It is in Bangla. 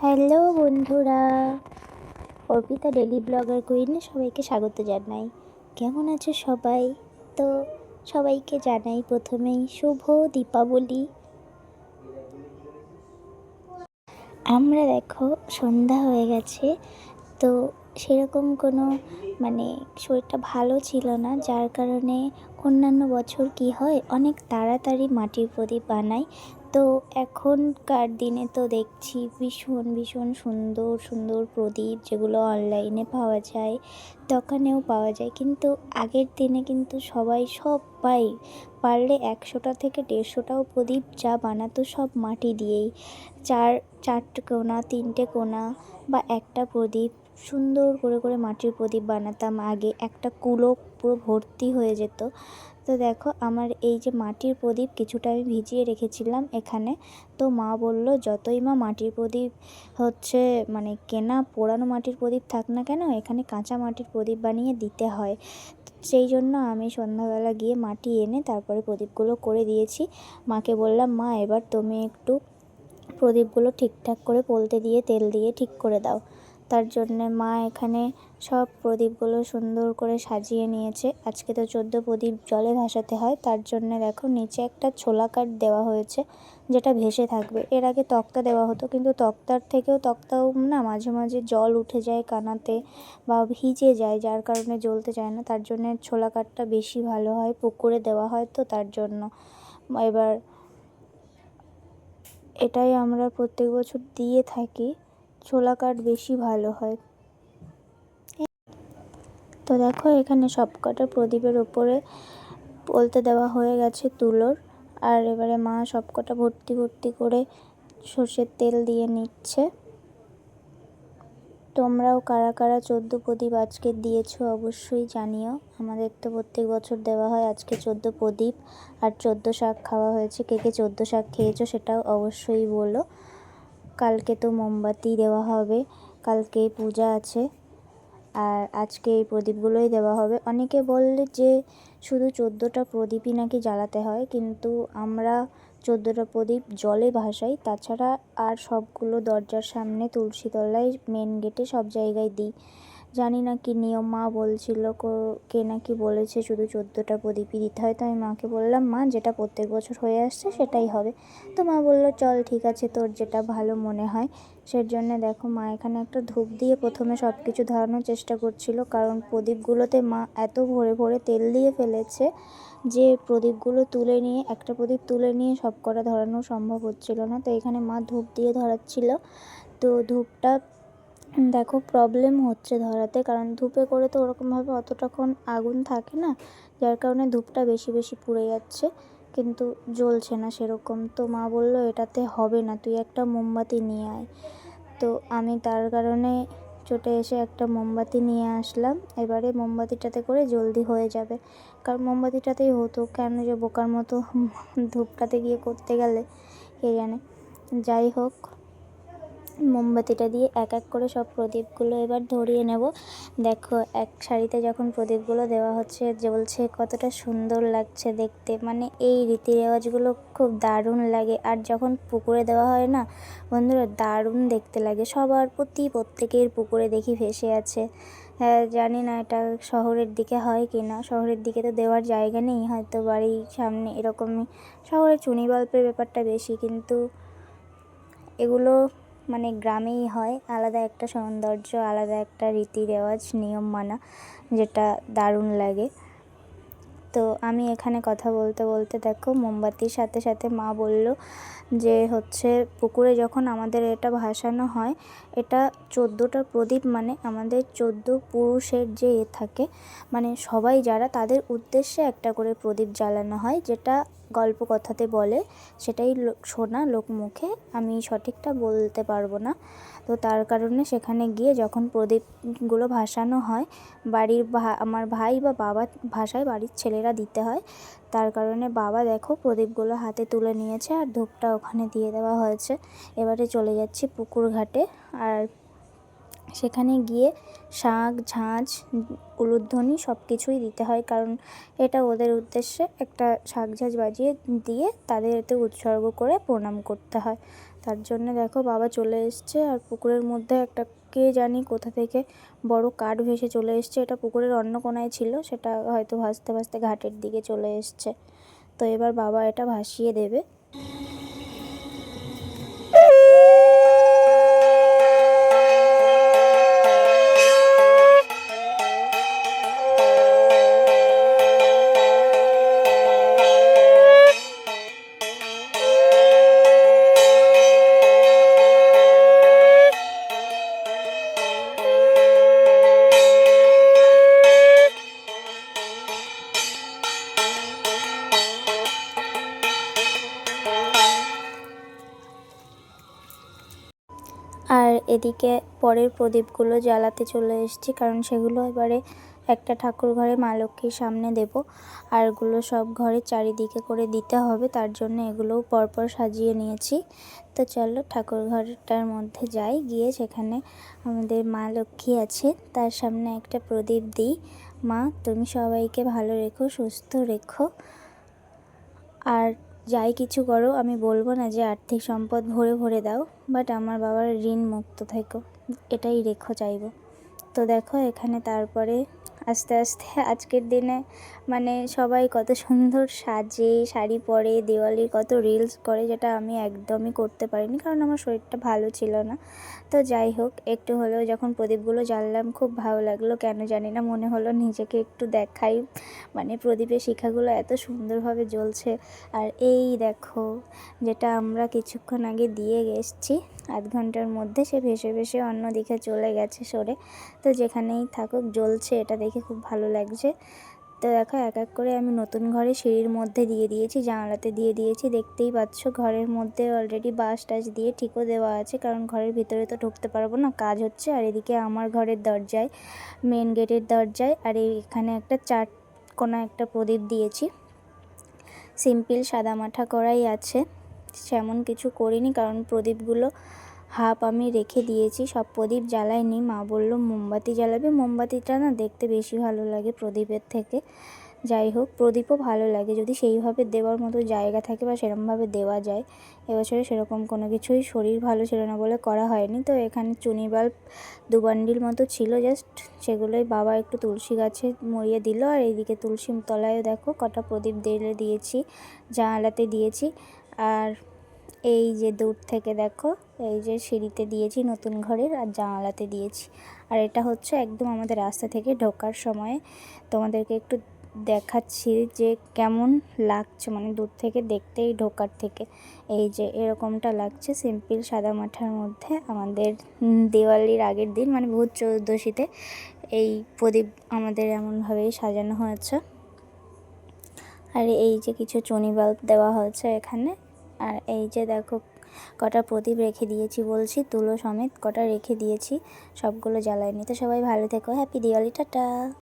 হ্যালো বন্ধুরা, অর্পিতা ডেলি ব্লগার কুইনে সবাইকে স্বাগত জানাই। কেমন আছে সবাই? তো সবাইকে জানাই প্রথমেই শুভ দীপাবলি। আমরা দেখো সন্ধ্যা হয়ে গেছে, তো সেরকম কোনো শরীরটা ভালো ছিল না, যার কারণে অন্যান্য বছর কি হয় অনেক তাড়াতাড়ি মাটির প্রদীপ বানাই। তো এখনকার দিনে তো দেখছি ভীষণ ভীষণ সুন্দর সুন্দর প্রদীপ, যেগুলো অনলাইনে পাওয়া যায়, দোকানেও পাওয়া যায়। কিন্তু আগের দিনে কিন্তু সবাই পারলে 100টা থেকে 150টাও প্রদীপ যা বানাতো সব মাটি দিয়েই। চারটে কোনা, 3টে কোনা বা একটা প্রদীপ সুন্দর করে করে মাটির প্রদীপ বানাতাম। আগে একটা কুলো পুরো ভর্তি হয়ে যেত। তো দেখো আমার এই যে মাটির প্রদীপ কিছুটা আমি ভিজিয়ে রেখেছিলাম এখানে। তো মা বলল যতই মা মাটির প্রদীপ কেনা পোড়ানো মাটির প্রদীপ থাক না কেন, এখানে কাঁচা মাটির প্রদীপ বানিয়ে দিতে হয়। সেই জন্য আমি সন্ধ্যাবেলা গিয়ে মাটি এনে তারপরে প্রদীপগুলো করে দিয়েছি। মাকে বললাম, মা এবার তুমি একটু প্রদীপগুলো ঠিকঠাক করে পলতে দিয়ে তেল দিয়ে ঠিক করে দাও। তার জন্যে মা এখানে সব প্রদীপগুলো সুন্দর করে সাজিয়ে নিয়েছে। আজকে তো 14 প্রদীপ জলে ভাসাতে হয়, তার জন্য দেখো নিচে একটা ছোলা কাঠ দেওয়া হয়েছে যেটা ভেসে থাকবে। এর আগে তক্তা দেওয়া হতো, কিন্তু তক্তাও না মাঝে মাঝে জল উঠে যায় কানাতে বা ভিজে যায়, যার কারণে জ্বলতে চায় না। তার জন্য ছোলা কাঠটা বেশি ভালো হয়, পুকুরে দেওয়া হয় তো তার জন্য। এবার এটাই আমরা প্রত্যেক বছর দিয়ে থাকি, ছোলা কাঠ বেশি ভালো হয়। তো দেখো এখানে সবকটা প্রদীপের ওপরে পলতে দেওয়া হয়ে গেছে তুলোর। আর এবারে মা সবকটা ভর্তি ভর্তি করে সর্ষের তেল দিয়ে নিচ্ছে। তোমরাও কারা কারা 14 প্রদীপ আজকে দিয়েছো অবশ্যই জানিও। আমাদের তো প্রত্যেক বছর দেওয়া হয়। আজকে 14 প্রদীপ আর 14 শাক খাওয়া হয়েছে। কে কে 14 শাক খেয়েছো সেটাও অবশ্যই বলো। কালকে তো মোমবাতি দেওয়া হবে, কালকে পূজা আছে, আর আজকে এই প্রদীপগুলোই দেওয়া হবে। অনেকে বললে যে শুধু 14টা প্রদীপই নাকি জ্বালাতে হয়, কিন্তু আমরা 14টা প্রদীপ জলে ভাসাই, তাছাড়া আর সবগুলো দরজার সামনে, তুলসী তলায়, মেন গেটে সব জায়গায় দিই। জানি না কি নিয়ম, মা বলছিল কে নাকি বলেছে শুধু 14টা প্রদীপই দিতে হয়। তো আমি মাকে বললাম, মা যেটা প্রত্যেক বছর হয়ে আসছে সেটাই হবে। তো মা বললো চল ঠিক আছে, তোর যেটা ভালো মনে হয়। সেই জন্য দেখো মা এখানে একটা ধূপ দিয়ে প্রথমে সব কিছু ধরানোর চেষ্টা করছিল, কারণ প্রদীপগুলোতে মা এত ভরে ভরে তেল দিয়ে ফেলেছে যে প্রদীপগুলো তুলে নিয়ে, একটা প্রদীপ তুলে নিয়ে সব কটা ধরানো সম্ভব হচ্ছিল না। তো এখানে মা ধূপ দিয়ে ধরাচ্ছিল। তো ধূপটা দেখো প্রবলেম হচ্ছে ধরাতে, কারণ ধূপে করে তো ওরকমভাবে অতটাক্ষণ আগুন থাকে না, যার কারণে ধূপটা বেশি বেশি পুড়ে যাচ্ছে, কিন্তু জ্বলছে না সেরকম। তো মা বললো এটাতে হবে না, তুই একটা মোমবাতি নিয়ে আয়। তো আমি তার কারণে ছুটে এসে একটা মোমবাতি নিয়ে আসলাম। এবারে মোমবাতিটাতে করে জলদি হয়ে যাবে, কারণ মোমবাতিটাতেই হতো, কেন যে বোকার মতো ধূপটাতে গিয়ে করতে গেলে কে জানে। যাই হোক, মোমবাতিটা দিয়ে এক এক করে সব প্রদীপগুলো এবার ধরিয়ে নেব। দেখো এক সারিতে যখন প্রদীপগুলো দেওয়া হচ্ছে, জ্বলছে, কতটা সুন্দর লাগছে দেখতে। এই রীতি রেওয়াজগুলো খুব দারুণ লাগে। আর যখন পুকুরে দেওয়া হয় না বন্ধুরা, দারুণ দেখতে লাগে। সবার প্রত্যেকের পুকুরে দেখি ভেসে আছে। হ্যাঁ, জানি না এটা শহরের দিকে হয় কি না। শহরের দিকে তো দেওয়ার জায়গা নেই, হয়তো বাড়ির সামনে এরকমই। শহরে চুনি বাল্বের ব্যাপারটা বেশি, কিন্তু এগুলো গ্রামেই হয়। আলাদা একটা সৌন্দর্য, আলাদা একটা রীতি রেওয়াজ, নিয়ম মানা, যেটা দারুণ লাগে। তো আমি এখানে কথা বলতে বলতে দেখো মোমবাতির সাথে সাথে মা বলল যে পুকুরে যখন আমাদের এটা ভাসানো হয়, এটা 14টা প্রদীপ, আমাদের 14 পুরুষের যে থাকে, সবাই যারা, তাদের উদ্দেশ্যে একটা করে প্রদীপ জ্বালানো হয়, যেটা গল্প কথাতে বলে, সেটাই শোনা লোকমুখে। আমি সঠিকটা বলতে পারবো না। তো তার কারণে সেখানে গিয়ে যখন প্রদীপগুলো ভাসানো হয়, আমার ভাই বা বাবা ভাসায়, বাড়ির ছেলেরা দিতে হয়। তার কারণে বাবা দেখো প্রদীপগুলো হাতে তুলে নিয়েছে আর ধূপটা ওখানে দিয়ে দেওয়া হয়েছে। এবারে চলে যাচ্ছি পুকুর ঘাটে, আর সেখানে গিয়ে শাঁখ, ঝাঁঝ, উলুধ্বনি সব কিছুই দিতে হয়, কারণ এটা ওদের উদ্দেশ্যে একটা শাঁখ ঝাঁঝ বাজিয়ে দিয়ে তাদের এতে উৎসর্গ করে প্রণাম করতে হয়। তার জন্য দেখো বাবা চলে এসছে। আর পুকুরের মধ্যে একটা কে জানি কোথা থেকে বড় কাঠ ভেসে চলে এসছে। এটা পুকুরের অন্য কোনায় ছিল, সেটা হয়তো ভাসতে ভাসতে ঘাটের দিকে চলে এসছে। তো এবার বাবা এটা ভাসিয়ে দেবে। আর এদিকে পরের প্রদীপগুলো জ্বালাতে চলে এসেছি, কারণ সেগুলো এবারে একটা ঠাকুর ঘরে মা লক্ষ্মীর সামনে দেব। আর এগুলো সব ঘরের চারিদিকে করে দিতে হবে, তার জন্য এগুলোও পরপর সাজিয়ে নিয়েছি। তো চলো ঠাকুর ঘরটার মধ্যে যাই, গিয়ে সেখানে আমাদের মা লক্ষ্মী আছে, তার সামনে একটা প্রদীপ দিই। মা, তুমি সবাইকে ভালো রেখো, সুস্থ রেখো। আর যাই কিছু করো, আমি বলবো না যে আর্থিক সম্পদ ভরে ভরে দাও, বাট আমার বাবার ঋণ মুক্ত থেকো, এটাই রেখো চাইবো। তো দেখো এখানে তারপরে আস্তে আস্তে আজকের দিনে মানে সবাই কত সুন্দর সাজে, শাড়ি পরে, দিওয়ালির কত রিলস করে, যেটা আমি একদমই করতে পারিনি, কারণ আমার শরীরটা ভালো ছিল না। তো যাই হোক, একটু হলেও যখন প্রদীপগুলো জ্বাললাম খুব ভালো লাগলো, কেন জানি না মনে হলো নিজেকে একটু দেখাই। মানে প্রদীপের শিখাগুলো এত সুন্দরভাবে জ্বলছে। আর এই দেখো, যেটা আমরা কিছুক্ষণ আগে দিয়ে এসেছি, আধ ঘন্টার মধ্যে সে ভেসে ভেসে অন্যদিকে চলে গেছে সরে। তো যেখানেই থাকুক জ্বলছে, এটা দেখে খুব ভালো লাগছে। তো দেখো এক এক করে আমি নতুন ঘরে সিঁড়ির মধ্যে দিয়ে দিয়েছি, জানালাতে দিয়ে দিয়েছি, দেখতেই পাচ্ছ। ঘরের মধ্যে অলরেডি বাঁশ টাশ দিয়ে ঠিকও দেওয়া আছে, কারণ ঘরের ভিতরে তো ঢুকতে পারবো না, কাজ হচ্ছে। আর এদিকে আমার ঘরের দরজায়, মেন গেটের দরজায়, আর এইখানে একটা 4 কোনা একটা প্রদীপ দিয়েছি। সিম্পল সাদামাঠা করাই আছে, সেমন কিছু করিনি, কারণ প্রদীপগুলো হাফ আমি রেখে দিয়েছি, সব প্রদীপ জ্বালাইনি। মা বলল মোমবাতি জ্বালাবে, মোমবাতিটা না দেখতে বেশি ভালো লাগে প্রদীপের থেকে। যাই হোক, প্রদীপও ভালো লাগে যদি সেইভাবে দেওয়ার মতো জায়গা থাকে বা সেরকমভাবে দেওয়া যায়। এবছরে সেরকম কোনো কিছুই শরীর ভালো ছিল না বলে করা হয়নি। তো এখানে চুনি বাল্ব 2 বান্ডিল মতো ছিল, জাস্ট সেগুলোই বাবা একটু তুলসী গাছে মরিয়ে দিল। আর এইদিকে তুলসী তলায়ও দেখো কটা প্রদীপ দেলে দিয়েছি, জানালাতে দিয়েছি। আর এই যে দূর থেকে দেখো, এই যে সিঁড়িতে দিয়েছি নতুন ঘরের, আর জানালাতে দিয়েছি। আর এটা হচ্ছে একদম আমাদের রাস্তা থেকে ঢোকার সময়, তোমাদেরকে একটু দেখাচ্ছি যে কেমন লাগছে, মানে দূর থেকে দেখতেই, ঢোকার থেকে এই যে এরকমটা লাগছে। সিম্পল সাদা মাঠার মধ্যে আমাদের দিওয়ালির আগের দিন, মানে ভূত চতুর্দশীতে এই প্রদীপ আমাদের এমনভাবেই সাজানো হয়েছে। আর এই যে কিছু চুনি বাল্ব দেওয়া হয়েছে এখানে। আর এই যে দেখো কটা প্রদীপ রেখে দিয়েছি, বলছি তুলো সমেত কটা রেখে দিয়েছি, সবগুলো জ্বালাইনি। তো সবাই ভালো থেকো, হ্যাপি দিওয়ালি, টাটা।